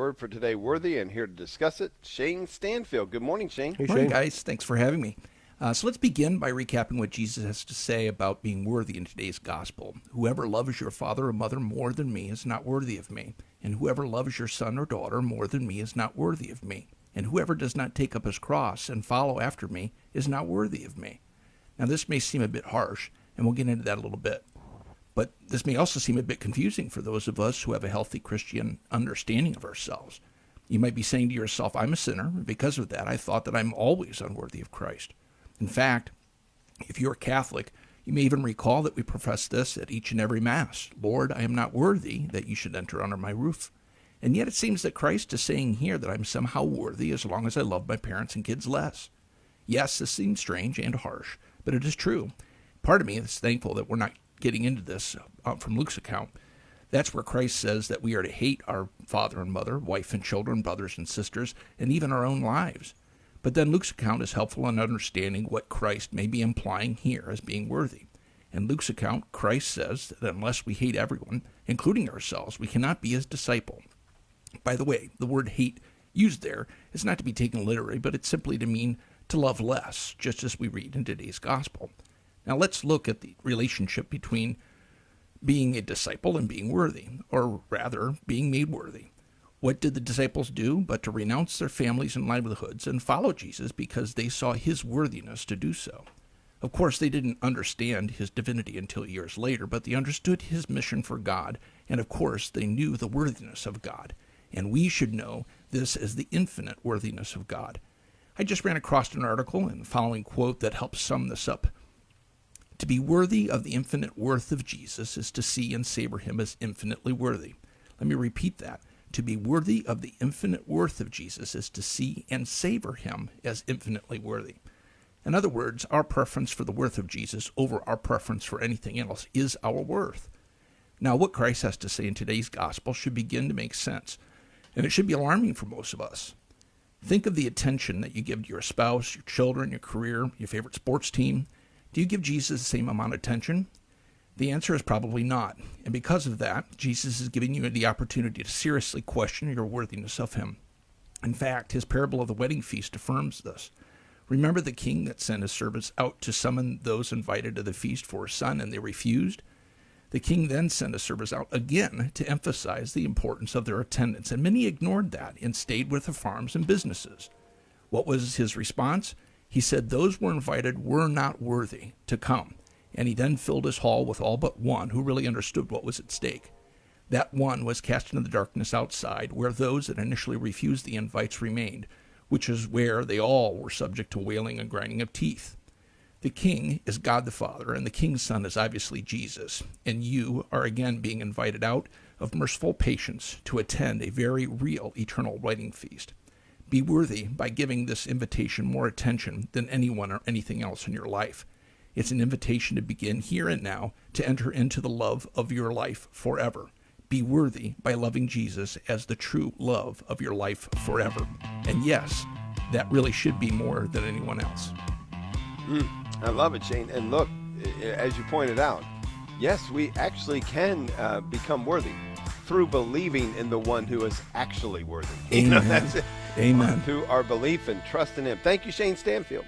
word for today, worthy, and here to discuss it, Shayne Stanfield. Good morning, Shayne. Hey, Morning, Shane. guys. Thanks for having me. So let's begin by recapping what Jesus has to say about being worthy in today's gospel. Whoever loves your father or mother more than me is not worthy of me, and whoever loves your son or daughter more than me is not worthy of me, and whoever does not take up his cross and follow after me is not worthy of me. Now, this may seem a bit harsh, and we'll get into that a little bit. But this may also seem a bit confusing for those of us who have a healthy Christian understanding of ourselves. You might be saying to yourself, I'm a sinner, and because of that, I thought that I'm always unworthy of Christ. In fact, if you're Catholic, you may even recall that we profess this at each and every Mass. Lord, I am not worthy that you should enter under my roof. And yet it seems that Christ is saying here that I'm somehow worthy as long as I love my parents and kids less. Yes, this seems strange and harsh, but it is true. Part of me is thankful that we're not getting into this from Luke's account. That's where Christ says that we are to hate our father and mother, wife and children, brothers and sisters, and even our own lives. But then Luke's account is helpful in understanding what Christ may be implying here as being worthy. In Luke's account, Christ says that unless we hate everyone, including ourselves, we cannot be his disciple. By the way, the word hate used there is not to be taken literally, but it's simply to mean to love less, just as we read in today's gospel. Now let's look at the relationship between being a disciple and being worthy, or rather, being made worthy. What did the disciples do but to renounce their families and livelihoods and follow Jesus because they saw his worthiness to do so? Of course, they didn't understand his divinity until years later, but they understood his mission for God, and of course, they knew the worthiness of God. And we should know this as the infinite worthiness of God. I just ran across an article and the following quote that helps sum this up. To be worthy of the infinite worth of Jesus is to see and savor him as infinitely worthy. Let me repeat that. To be worthy of the infinite worth of Jesus is to see and savor him as infinitely worthy. In other words, our preference for the worth of Jesus over our preference for anything else is our worth. Now, what Christ has to say in today's gospel should begin to make sense, and it should be alarming for most of us. Think of the attention that you give to your spouse, your children, your career, your favorite sports team. Do you give Jesus the same amount of attention? The answer is probably not, and because of that, Jesus is giving you the opportunity to seriously question your worthiness of him. In fact, his parable of the wedding feast affirms this. Remember the king that sent his servants out to summon those invited to the feast for his son, and they refused? The king then sent his servants out again to emphasize the importance of their attendance, and many ignored that and stayed with the farms and businesses. What was his response? He said those who were invited were not worthy to come. And he then filled his hall with all but one who really understood what was at stake. That one was cast into the darkness outside, where those that initially refused the invites remained, which is where they all were subject to wailing and grinding of teeth. The king is God the Father, and the king's son is obviously Jesus, and you are again being invited out of merciful patience to attend a very real eternal wedding feast. Be worthy by giving this invitation more attention than anyone or anything else in your life. It's an invitation to begin here and now to enter into the love of your life forever. Be worthy by loving Jesus as the true love of your life forever. And yes, that really should be more than anyone else. I love it, Shayne. And look, as you pointed out, yes, we actually can become worthy through believing in the one who is actually worthy. Amen. That's it. Amen. Through our belief and trust in him. Thank you, Shayne Stanfield.